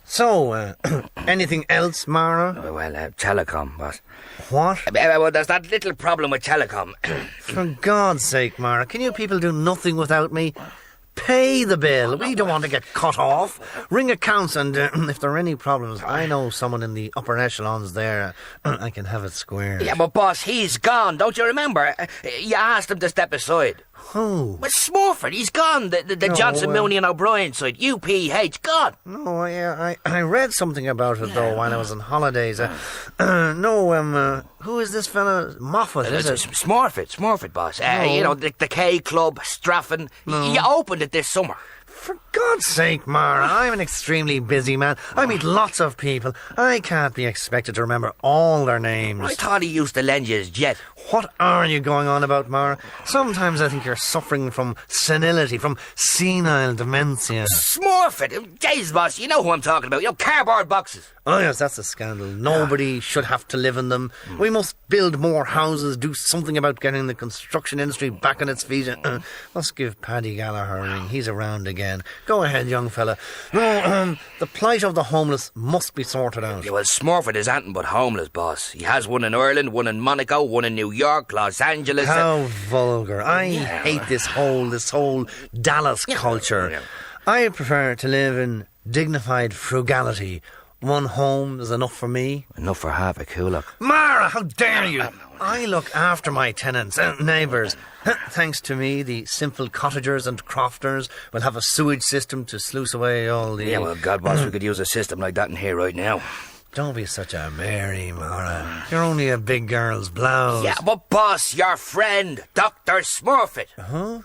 So, anything else, Mara? Well, telecom, boss. What? Well, there's that little problem with telecom. For God's sake, Mara, can you people do nothing without me? Pay the bill. We don't want to get cut off. Ring accounts and if there are any problems, I know someone in the upper echelons there. I can have it squared. Yeah, but boss, he's gone. Don't you remember? You asked him to step aside. Who? Well, Smurford, he's gone. The No, Johnson, Mooney and O'Brien side. UPH, gone. No, I read something about it, though, while I was on holidays. Who is this fella? Moffat, is it? Smurford, boss. You know, the K Club, Straffin. You opened it this summer. For God's sake, Mara, I'm an extremely busy man. I meet lots of people. I can't be expected to remember all their names. I thought he used to lend you his jet. What are you going on about, Mara? Sometimes I think you're suffering from senility, from senile dementia. Smurford! Jeez, boss, you know who I'm talking about. You know, cardboard boxes. Oh, yes, that's a scandal. Nobody should have to live in them. We must build more houses, do something about getting the construction industry back on its feet. Let's give Paddy Gallagher a ring. He's around again. Go ahead, young fella. No, the plight of the homeless must be sorted out. Yeah, well, Smurford is anything but homeless, boss. He has one in Ireland, one in Monaco, one in New York, Los Angeles. How vulgar. I hate this whole Dallas culture. I prefer to live in dignified frugality. One home is enough for me. Enough for half a kulak. Mara, how dare you! I look after my tenants and neighbours. Thanks to me, the simple cottagers and crofters will have a sewage system to sluice away all the... Yeah, well, God, boss, we could use a system like that in here right now. Don't be such a Mary, Mara. You're only a big girl's blouse. Yeah, but boss, your friend, Dr. Smurfit. Huh?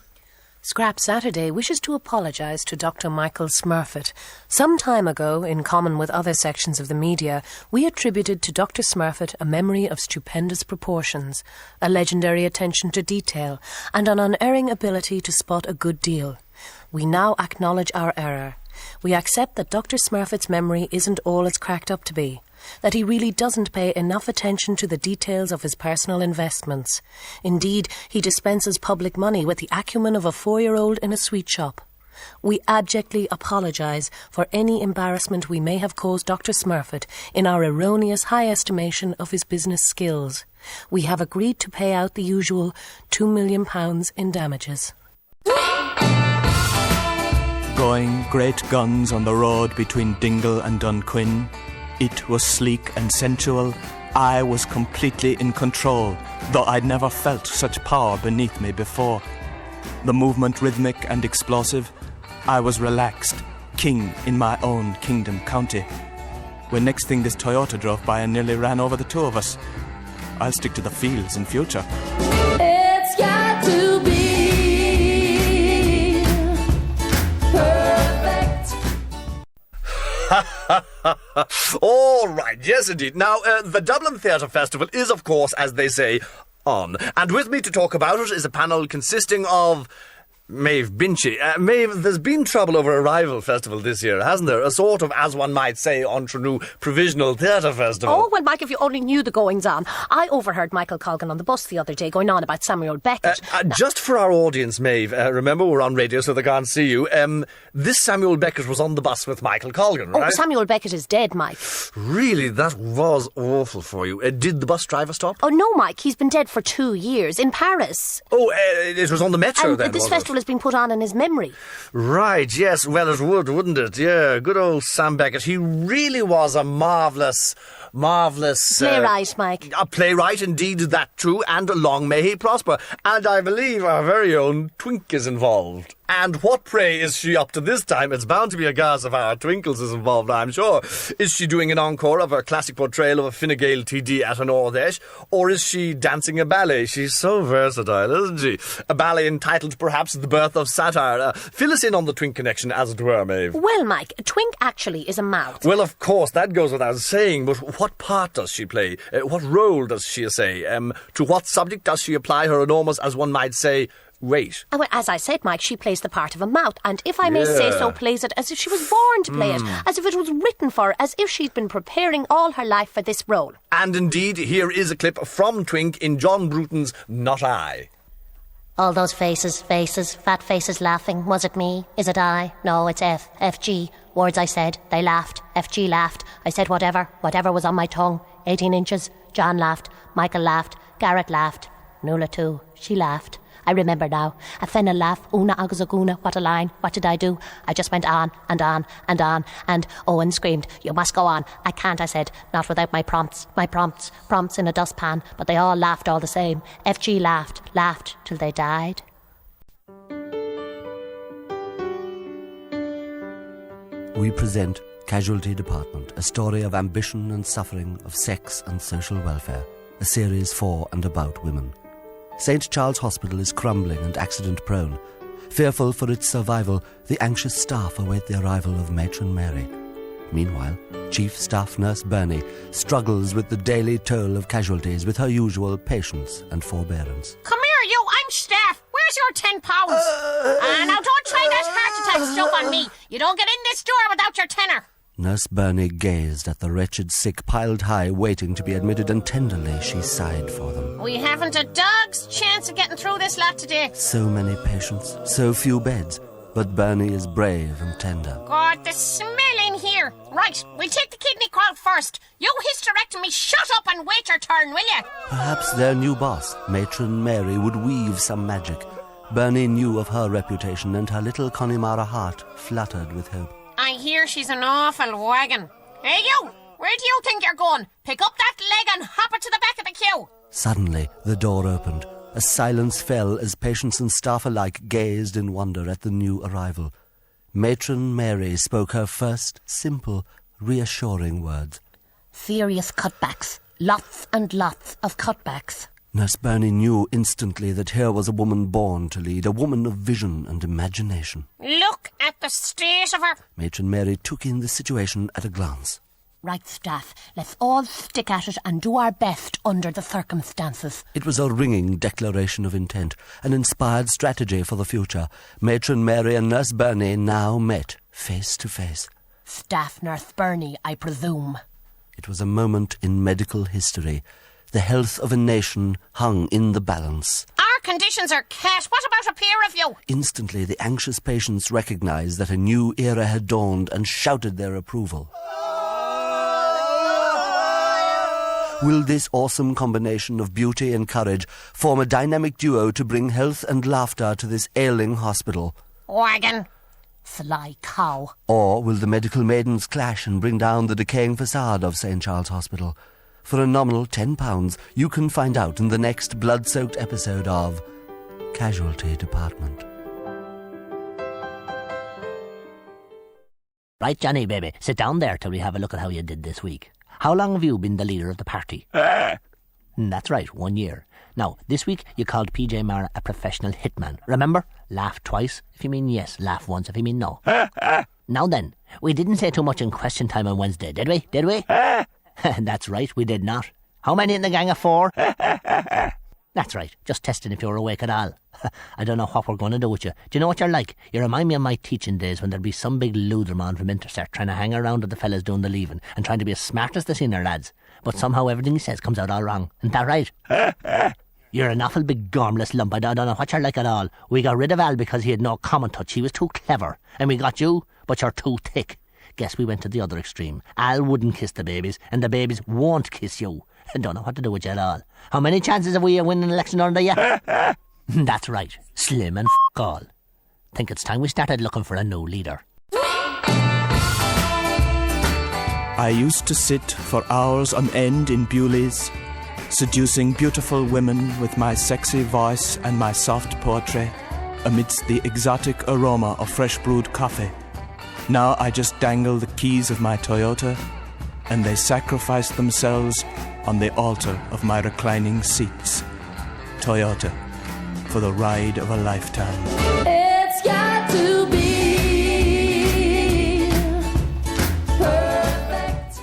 Scrap Saturday wishes to apologise to Dr. Michael Smurfit. Some time ago, in common with other sections of the media, we attributed to Dr. Smurfit a memory of stupendous proportions, a legendary attention to detail, and an unerring ability to spot a good deal. We now acknowledge our error. We accept that Dr. Smurfit's memory isn't all it's cracked up to be, that he really doesn't pay enough attention to the details of his personal investments. Indeed, he dispenses public money with the acumen of a 4-year-old in a sweet shop. We abjectly apologise for any embarrassment we may have caused Dr. Smurfit in our erroneous high estimation of his business skills. We have agreed to pay out the usual £2 million in damages. Going great guns on the road between Dingle and Dunquin. It was sleek and sensual. I was completely in control, though I'd never felt such power beneath me before. The movement rhythmic and explosive. I was relaxed, king in my own kingdom county. When next thing this Toyota drove by and nearly ran over the two of us. I'll stick to the fields in future. It's got to be All right, yes indeed. Now, the Dublin Theatre Festival is, of course, as they say, on. And with me to talk about it is a panel consisting of... Maeve Binchy. Maeve, there's been trouble over a rival festival this year, hasn't there? A sort of, as one might say, entre nous, provisional theatre festival. Oh, well, Mike, if you only knew the goings-on. I overheard Michael Colgan on the bus the other day going on about Samuel Beckett. Just for our audience, Maeve, remember we're on radio so they can't see you. This Samuel Beckett was on the bus with Michael Colgan, right? Oh, Samuel Beckett is dead, Mike. Really? That was awful for you. Did the bus driver stop? Oh, no, Mike, he's been dead for 2 years, in Paris. Oh, it was on the metro and then, this was festival has been put on in his memory. Right, yes, well it would, wouldn't it? Yeah, good old Sam Beckett. He really was a marvellous... Playwright, Mike. A playwright, indeed, that true, and long may he prosper. And I believe our very own Twink is involved. And what, pray, is she up to this time? It's bound to be a gas if our Twinkles is involved, I'm sure. Is she doing an encore of her classic portrayal of a Fine Gael TD at an Ard Fheis? Or is she dancing a ballet? She's so versatile, isn't she? A ballet entitled, perhaps, The Birth of Satire. Fill us in on the Twink connection, as it were, Maeve. Well, Mike, Twink actually is a mouth. Well, of course, that goes without saying, but what part does she play? What role does she essay? To what subject does she apply her enormous, as one might say, weight? Well, as I said, Mike, she plays the part of a mouth, and if I may say so, plays it as if she was born to play it, as if it was written for her, as if she'd been preparing all her life for this role. And indeed, here is a clip from Twink in John Bruton's Not I. All those faces, fat faces laughing. Was it me? Is it I? No, it's FG. Words I said, they laughed. FG laughed. I said whatever was on my tongue. 18 inches. John laughed. Michael laughed. Garrett laughed. Nuala too. She laughed. I remember now. A fennel laugh. Una agus aguna. What a line. What did I do? I just went on and on and on. And Owen screamed, "You must go on." I can't, I said. Not without my prompts. My prompts. Prompts in a dustpan. But they all laughed all the same. FG laughed till they died. We present Casualty Department, a story of ambition and suffering, of sex and social welfare. A series for and about women. St. Charles Hospital is crumbling and accident-prone. Fearful for its survival, the anxious staff await the arrival of Matron Mary. Meanwhile, Chief Staff Nurse Bernie struggles with the daily toll of casualties with her usual patience and forbearance. Come here, you. I'm staff. Where's your £10? Now don't try that heart attack stuff on me. You don't get in this door without your tenner. Nurse Bernie gazed at the wretched sick piled high, waiting to be admitted, and tenderly she sighed for them. We haven't a dog's chance of getting through this lot today. So many patients, so few beds, but Bernie is brave and tender. God, the smell in here. Right, we'll take the kidney crowd first. You hysterectomy, shut up and wait your turn, will you? Perhaps their new boss, Matron Mary, would weave some magic. Bernie knew of her reputation, and her little Connemara heart fluttered with hope. I hear she's an awful wagon. Hey, you! Where do you think you're going? Pick up that leg and hop it to the back of the queue. Suddenly, the door opened. A silence fell as patients and staff alike gazed in wonder at the new arrival. Matron Mary spoke her first, simple, reassuring words. Serious cutbacks. Lots and lots of cutbacks. Nurse Bernie knew instantly that here was a woman born to lead, a woman of vision and imagination. Look at the state of her. Matron Mary took in the situation at a glance. Right, staff, let's all stick at it and do our best under the circumstances. It was a ringing declaration of intent, an inspired strategy for the future. Matron Mary and Nurse Bernie now met, face to face. Staff Nurse Bernie, I presume. It was a moment in medical history. The health of a nation hung in the balance. Our conditions are cat. What about a peer review? Instantly, the anxious patients recognised that a new era had dawned and shouted their approval. Will this awesome combination of beauty and courage form a dynamic duo to bring health and laughter to this ailing hospital? Wagon. Sly cow. Or will the medical maidens clash and bring down the decaying facade of St. Charles Hospital? For a nominal £10, you can find out in the next blood-soaked episode of Casualty Department. Right, Johnny, baby, sit down there till we have a look at how you did this week. How long have you been the leader of the party? That's right, 1 year. Now, this week you called PJ Mara a professional hitman. Remember? Laugh twice if you mean yes, laugh once if you mean no. Now then, we didn't say too much in question time on Wednesday, did we? Did we? That's right, we did not. How many in the gang of 4? That's right, just testing if you're awake at all. I don't know what we're going to do with you. Do you know what you're like? You remind me of my teaching days when there'd be some big lootherman from Intercert trying to hang around with the fellas doing the leaving and trying to be as smart as the senior lads. But somehow everything he says comes out all wrong. Isn't that right? You're an awful big gormless lump. I don't know what you're like at all. We got rid of Al because he had no common touch. He was too clever. And we got you, but you're too thick. Guess we went to the other extreme. Al wouldn't kiss the babies, and the babies won't kiss you. I don't know what to do with you at all. How many chances have we of winning an election under you? That's right. Slim and all. Think it's time we started looking for a new leader. I used to sit for hours on end in Bewley's, seducing beautiful women with my sexy voice and my soft poetry, amidst the exotic aroma of fresh brewed coffee. Now I just dangle the keys of my Toyota, and they sacrifice themselves on the altar of my reclining seats. Toyota, for the ride of a lifetime. It's got to be perfect.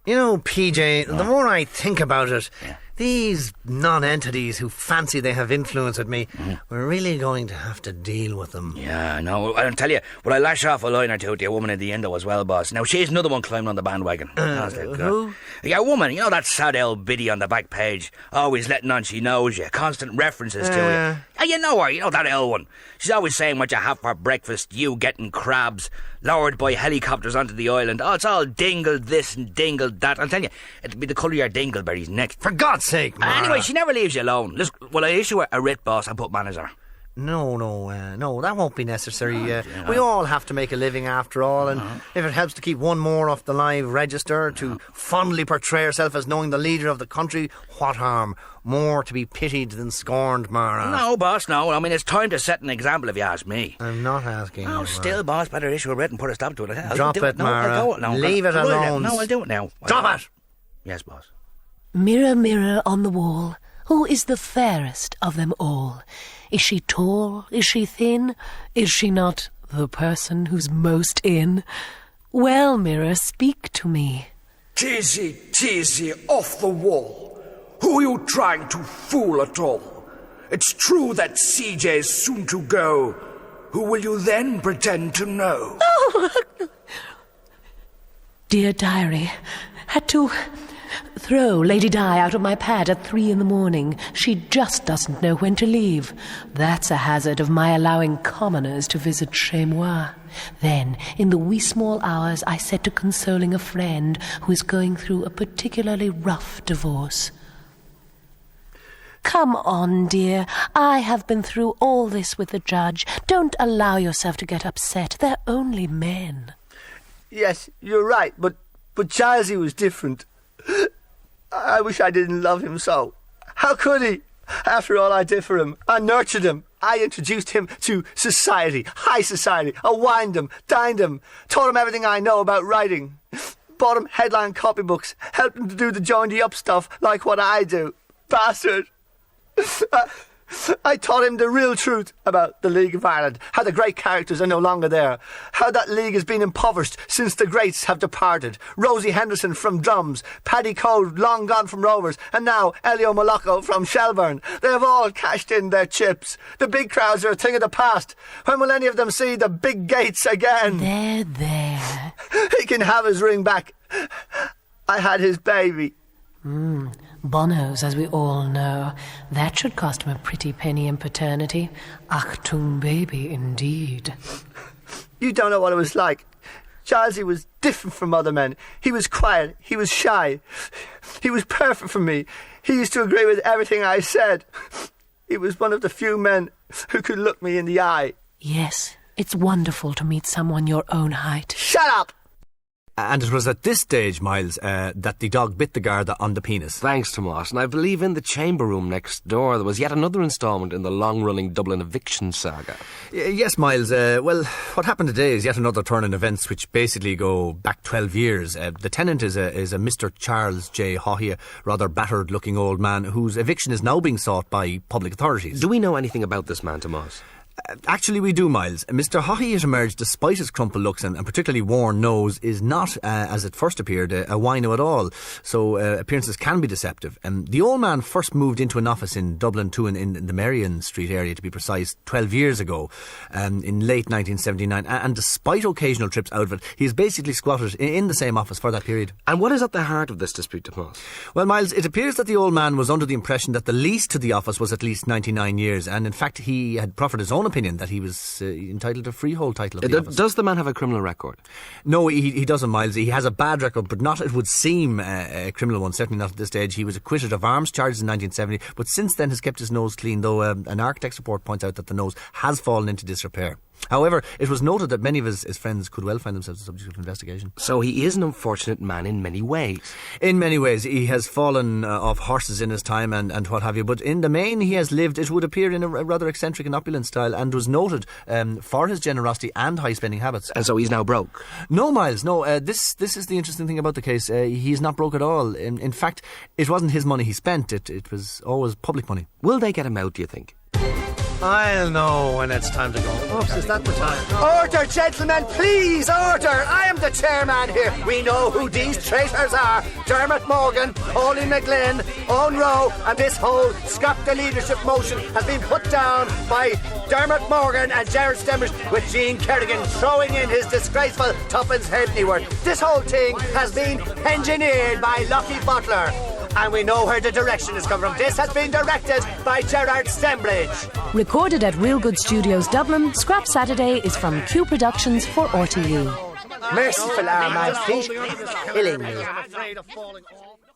You know, PJ, the more I think about it, these non-entities who fancy they have influence with me, we're really going to have to deal with them. Yeah, no, I'll tell you, will I lash off a line or two to a woman at the end as well, boss? Now, she's another one climbing on the bandwagon. Who? Yeah, a woman, you know that sad old biddy on the back page, always letting on she knows you, constant references to you. Ah, you know her, you know that ill one. She's always saying what you have for breakfast, you getting crabs, lowered by helicopters onto the island. Oh, it's all dingled this and dingled that. I'll tell you, it'll be the colour of your dingleberries next. For God's sake, Mara. Anyway, she never leaves you alone. Listen, will I issue a writ, boss, and put manners on her? No, that won't be necessary. We all have to make a living after all, and if it helps to keep one more off the live register, to fondly portray herself as knowing the leader of the country, what harm? More to be pitied than scorned, Mara. No, boss, no. I mean, it's time to set an example, if you ask me. I'm not asking. Oh, still, boss, better issue a writ and put a stop to it. Drop it, Mara. Leave it alone. No, I'll do it now. Drop it! Yes, boss. Mirror, mirror on the wall, who is the fairest of them all? Is she tall? Is she thin? Is she not the person who's most in? Well, mirror, speak to me. Teasy, off the wall. Who are you trying to fool at all? It's true that CJ's soon to go. Who will you then pretend to know? Oh! Dear diary, had to throw Lady Di out of my pad at 3 a.m. She just doesn't know when to leave. That's a hazard of my allowing commoners to visit chez moi. Then, in the wee small hours, I set to consoling a friend who is going through a particularly rough divorce. Come on, dear. I have been through all this with the judge. Don't allow yourself to get upset. They're only men. Yes, you're right, but Charlesy was different. I wish I didn't love him so. How could he? After all I did for him, I nurtured him. I introduced him to society, high society. I wined him, dined him, taught him everything I know about writing. Bought him headline copybooks, helped him to do the jointy-up stuff like what I do. Bastard. I taught him the real truth about the League of Ireland, how the great characters are no longer there, how that league has been impoverished since the greats have departed. Rosie Henderson from Drums, Paddy Code long gone from Rovers, and now Elio Moloko from Shelburne. They have all cashed in their chips. The big crowds are a thing of the past. When will any of them see the big gates again? There. He can have his ring back. I had his baby. Bonos, as we all know. That should cost him a pretty penny in paternity. Achtung baby, indeed. You don't know what it was like. Charlesy was different from other men. He was quiet. He was shy. He was perfect for me. He used to agree with everything I said. He was one of the few men who could look me in the eye. Yes, it's wonderful to meet someone your own height. Shut up! And it was at this stage, Miles, that the dog bit the Garda on the penis. Thanks, Tomas. And I believe in the chamber room next door there was yet another instalment in the long-running Dublin eviction saga. Yes, Miles. Well, what happened today is yet another turn in events which basically go back 12 years. The tenant is a Mr. Charles J. Haughey, a rather battered-looking old man whose eviction is now being sought by public authorities. Do we know anything about this man, Tomas? Actually, we do, Miles. Mr. Haughey, it emerged, despite his crumpled looks and particularly worn nose, is not, as it first appeared, a wino at all. So appearances can be deceptive. The old man first moved into an office in Dublin 2 in the Marion Street area, to be precise, 12 years ago, in late 1979. And despite occasional trips out of it, he's basically squatted in the same office for that period. And what is at the heart of this dispute, Tomas? Well, Miles, it appears that the old man was under the impression that the lease to the office was at least 99 years. And in fact, he had proffered his own opinion that he was entitled to freehold title of the office. Does the man have a criminal record? No, he doesn't, Miles. He has a bad record, but not, it would seem, a criminal one, certainly not at this stage. He was acquitted of arms charges in 1970, but since then has kept his nose clean, though an architect's report points out that the nose has fallen into disrepair. However, it was noted that many of his friends could well find themselves the subject of investigation. So he is an unfortunate man in many ways. In many ways. He has fallen off horses in his time and what have you. But in the main, he has lived, it would appear, in a rather eccentric and opulent style, and was noted for his generosity and high spending habits. And so he's now broke? No, Miles, no. This is the interesting thing about the case. He's not broke at all. In fact, it wasn't his money he spent. It was always public money. Will they get him out, do you think? I'll know when it's time to go. Oops, is that the time? Order, gentlemen, please, order! I am the chairman here. We know who these traitors are. Dermot Morgan, Pauline McGlynn, Owen Rowe, and this whole scrap the leadership motion has been put down by Dermot Morgan and Jared Stembridge, with Gene Kerrigan throwing in his disgraceful tuppence halfpenny worth. This whole thing has been engineered by Lucky Butler. and we know where the direction is coming from. This has been directed by Gerard Stembridge. Recorded at Real Good Studios Dublin, Scrap Saturday is from Q Productions for RTE. Merciful are my feet, killing me.